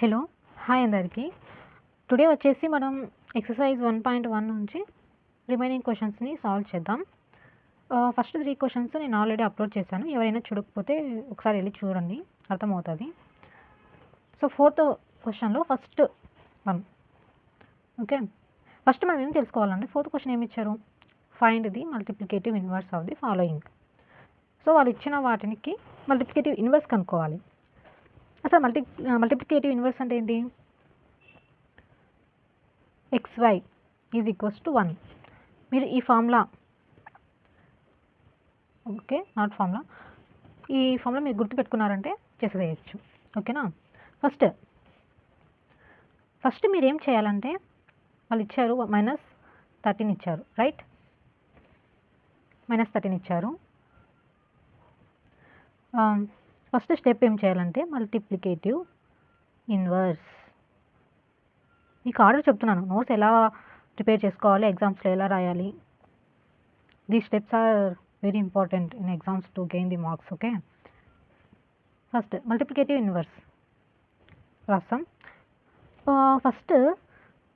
Hello hi అందరికీ. Today వచ్చేసి మనం ఎక్సర్సైజ్ 1.1 నుంచి రిమైనింగ్ క్వశ్చన్స్ని సాల్వ్ చేద్దాం. ఫస్ట్ 3 క్వశ్చన్స్ నేను ఆల్రెడీ అప్లోడ్ చేశాను. ఎవరైనా చూడకపోతే ఒకసారి వెళ్ళి చూడండి, అర్థమవుతుంది. సో ఫోర్త్ క్వశ్చన్లో ఫస్ట్ వన్. ఓకే, ఫస్ట్ మనం ఏం తెలుసుకోవాలంటే ఫోర్త్ క్వశ్చన్ ఏమి ఇచ్చారు? Find the multiplicative inverse of the following. So వాళ్ళు ఇచ్చిన వాటికి మల్టిప్లికేటివ్ ఇన్వర్స్ కనుక్కోవాలి. అసలు మల్టిప్లికేటివ్ ఇన్వర్స్ అంటే ఏంటి? xy is equals to 1. మీరు ఈ ఫార్ములా, ఓకే నాట్ ఫార్ములా, ఈ ఫార్ములా మీరు గుర్తుపెట్టుకున్నారంటే చేసేయచ్చు. ఓకేనా? ఫస్ట్ మీరు ఏం చేయాలంటే వాళ్ళు ఇచ్చారు -13 ఇచ్చారు, రైట్? -13 ఇచ్చారు. ఫస్ట్ స్టెప్ ఏం చేయాలంటే మల్టిప్లికేటివ్ ఇన్వర్స్. మీకు ఆర్డర్ చెప్తున్నాను, నోట్స్ ఎలా ప్రిపేర్ చేసుకోవాలి, ఎగ్జామ్స్లో ఎలా రాయాలి. These steps are very important in exams to gain the marks. Okay, first multiplicative inverse రాస్తాం. ఫస్ట్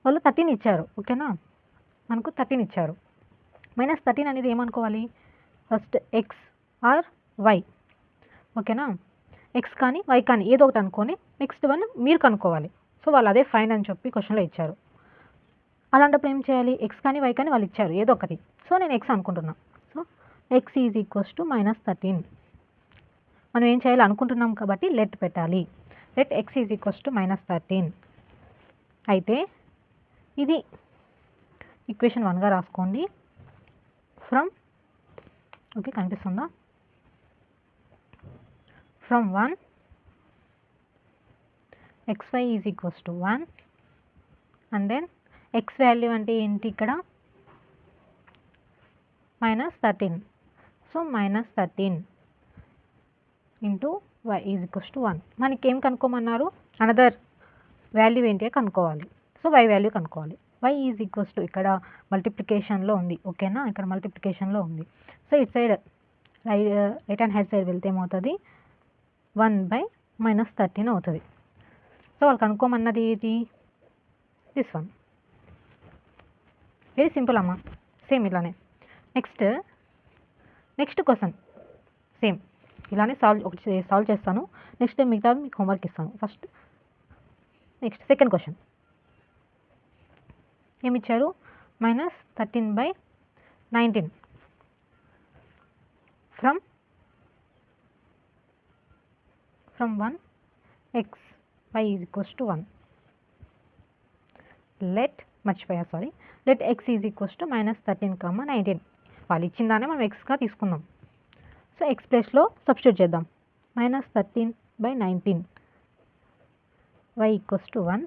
వాళ్ళు 13 ఇచ్చారు. ఓకేనా, మనకు 13 ఇచ్చారు. -13 అనేది ఏమనుకోవాలి? First x or y. ఓకేనా, ఎక్స్ కానీ వై కానీ ఏదో ఒకటి అనుకొని నెక్స్ట్ వన్ మీరు కనుక్కోవాలి. సో వాళ్ళు అదే ఫైండ్ అని చెప్పి క్వశ్చన్లో ఇచ్చారు. అలాంటప్పుడు ఏం చేయాలి? ఎక్స్ కానీ వై కానీ వాళ్ళు ఇచ్చారు ఏదో ఒకటి. సో నేను ఎక్స్ అనుకుంటున్నా. So x is equals to -13. మనం ఏం చేయాలి అనుకుంటున్నాం కాబట్టి లెట్ పెట్టాలి. Let x is equals to -13. అయితే ఇది ఈక్వేషన్ 1గా రాసుకోండి. ఫ్రమ్, ఓకే కనిపిస్తుందా? From 1 xy is equals to 1 and then x value అంటే ఏంటి ఇక్కడ? -13. So -13 into y is equals to 1. మనకి ఏం కనుక్కోమన్నారు? అనదర్ వాల్యూ ఏంటి కనుక్కోవాలి. సో y వాల్యూ కనుక్కోవాలి. y ఈజ్ ఈక్వల్స్ టు ఇక్కడ మల్టిప్లికేషన్లో ఉంది. ఓకేనా, ఇక్కడ మల్టిప్లికేషన్లో ఉంది. So it side right hand side వెళ్తే ఏమవుతుంది? 1/-13 అవుతుంది. సో వాళ్ళు కనుక్కోమన్నది ఏంటి? This one. వెరీ సింపుల్ అమ్మా, సేమ్ ఇలానే. నెక్స్ట్ క్వశ్చన్ సేమ్ ఇలానే సాల్వ్ చేస్తాను. నెక్స్ట్ మిగతా మీకు హోంవర్క్ ఇస్తాను. నెక్స్ట్ సెకండ్ క్వశ్చన్ ఏమిచ్చారు? -13/19 from 1 xy is equals to 1. Let x is equals to -13, 19. వాళ్ళు ఇచ్చిన దాన్ని మనం ఎక్స్గా తీసుకుందాం. సో ఎక్స్ ప్లేస్లో సబ్స్టిట్యూట్ చేద్దాం. -13/19 y equals to 1.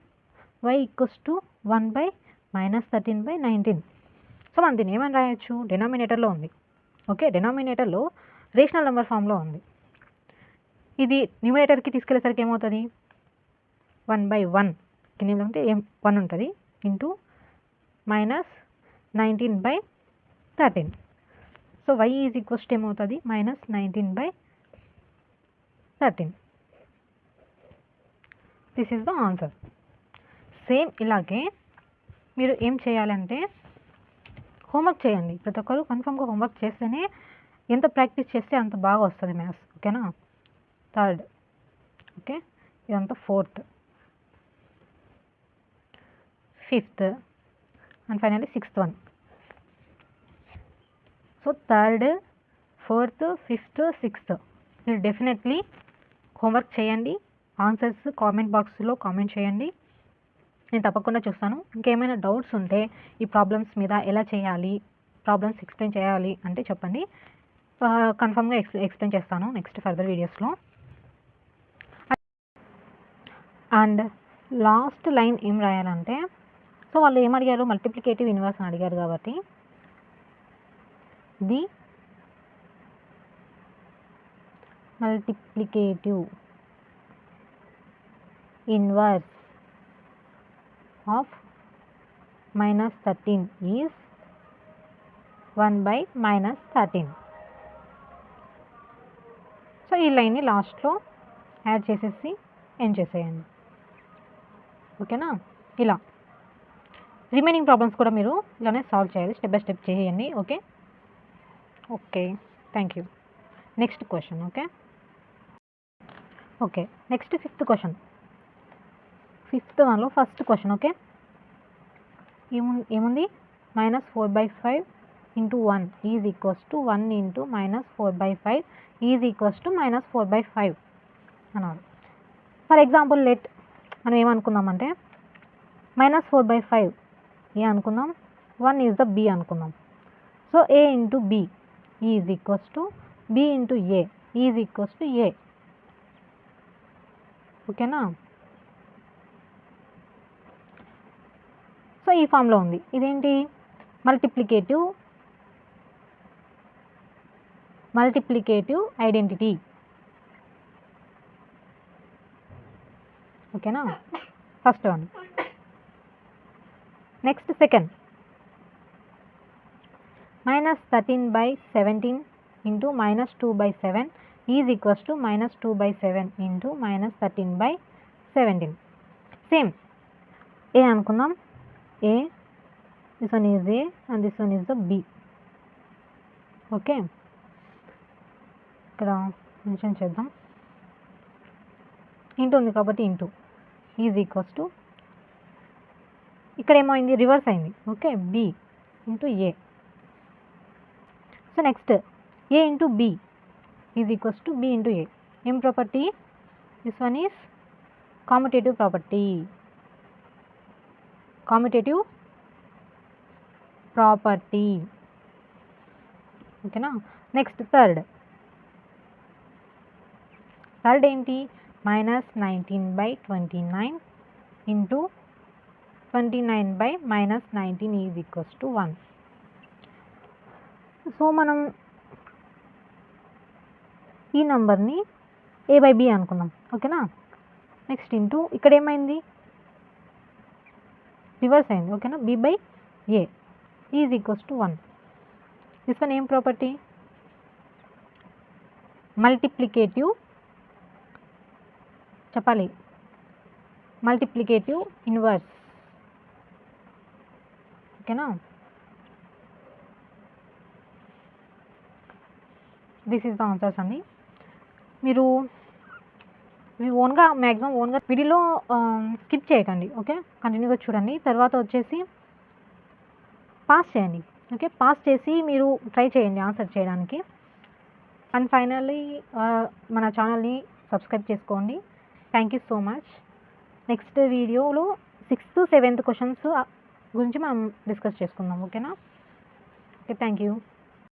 y equals to 1/-13/19. So మనం దీన్ని ఏమని రాయొచ్చు? డెనామినేటర్లో ఉంది. ఓకే, డెనామినేటర్లో రేషనల్ నెంబర్ ఫామ్లో ఉంది. ఇది న్యూమినేటర్కి తీసుకెళ్ళేసరికి ఏమవుతుంది? 1/1 కింద ఉంటే 1 ఉంటుంది into -19/13. So y is equals to ఏమవుతుంది? -19/13. This is the answer. Same ఇలాగే మీరు ఏం చేయాలంటే హోంవర్క్ చేయండి. ప్రతి ఒక్కరు కన్ఫర్మ్గా హోంవర్క్ చేస్తేనే, ఎంత ప్రాక్టీస్ చేస్తే అంత బాగా వస్తుంది మ్యాథ్స్. ఓకేనా? థర్డ్, ఓకే ఇదంతా fourth, fifth and finally sixth one. So third, fourth, fifth, sixth మీరు డెఫినెట్లీ హోంవర్క్ చేయండి. ఆన్సర్స్ కామెంట్ బాక్స్లో కామెంట్ చేయండి, నేను తప్పకుండా చూస్తాను. ఇంకేమైనా డౌట్స్ ఉంటే ఈ ప్రాబ్లమ్స్ మీద ఎలా చేయాలి, ప్రాబ్లమ్స్ ఎక్స్ప్లెయిన్ చేయాలి అంటే చెప్పండి. కన్ఫర్మ్గా ఎక్స్ప్లెయిన్ చేస్తాను నెక్స్ట్ ఫర్దర్ వీడియోస్లో. అండ్ లాస్ట్ లైన్ ఏం రాయాలంటే, సో వాళ్ళు ఏం అడిగారు? మల్టిప్లికేటివ్ ఇన్వర్స్ అని అడిగారు కాబట్టి the multiplicative inverse of -13 is 1/-13. So ఈ లైన్ని లాస్ట్లో యాడ్ చేసేసి ఎండ్ చేసేయండి. ఓకేనా. ఇలా రిమైనింగ్ ప్రాబ్లమ్స్ కూడా మీరు ఇలానే సాల్వ్ చేయాలి, స్టెప్ బై స్టెప్ చేయండి. Okay okay thank you. Next question. Okay next fifth question. Fifth వన్లో ఫస్ట్ క్వశ్చన్. ఓకే ఏముంది -4/5 × 1 is equals to 1 × -4/5 is equals to -4/5 అన్నారు. ఫర్ ఎగ్జాంపుల్ మనం ఏమనుకుందామంటే -4/5 ఏ అనుకుందాం, 1 ఈజ్ ద బి అనుకుందాం. So a × b is equals to b × a is equals to a. ఓకేనా. So ఈ ఫామ్లో ఉంది. ఇదేంటి మల్టిప్లికేటివ్ ఐడెంటిటీ. ఓకేనా, first one. Next second -13/17 × -2/7 is equals to -2/7 × -13/17. Same a అనుకుందాం, a, this one is a and this one is the b. Okay ఇక్కడ mention చేద్దాం, into ఉంది కాబట్టి ఇంటూ ఈజ్ ఈక్వల్స్ టు, ఇక్కడ ఏమైంది రివర్స్ అయింది. Okay b × a. So next a × b is equals to b × a. ఏం property, this one is కామ్యుటేటివ్ property. ఓకేనా. Next third ఏంటి, -19/29 × 29/-19 ఈజ్ ఈక్వల్స్ టు 1. సో మనం ఈ నంబర్ని a/b అనుకుందాం. ఓకేనా. నెక్స్ట్ ఇంటూ ఇక్కడ ఏమైంది రివర్స్ అయింది. ఓకేనా, b/a is equals to 1. This one ఏం ప్రాపర్టీ, మల్టిప్లికేటివ్ చెప్పాలి, మల్టిప్లికేటివ్ ఇన్వర్స్. ఓకేనా. దిస్ ఈజ్ ద ఆన్సర్స్ అండి. మీరు మ్యాక్సిమం ఓన్గా వీడియోలో స్కిప్ చేయకండి. ఓకే, కంటిన్యూగా చూడండి. తర్వాత వచ్చేసి పాస్ చేయండి. ఓకే, పాస్ చేసి మీరు ట్రై చేయండి ఆన్సర్ చేయడానికి. అండ్ ఫైనల్లీ మన ఛానల్ని సబ్స్క్రైబ్ చేసుకోండి. Thank you so much. Next వీడియోలో 6th 7th క్వశ్చన్స్ గురించి మనం డిస్కస్ చేసుకుందాం. ఓకేనా. Okay thank you.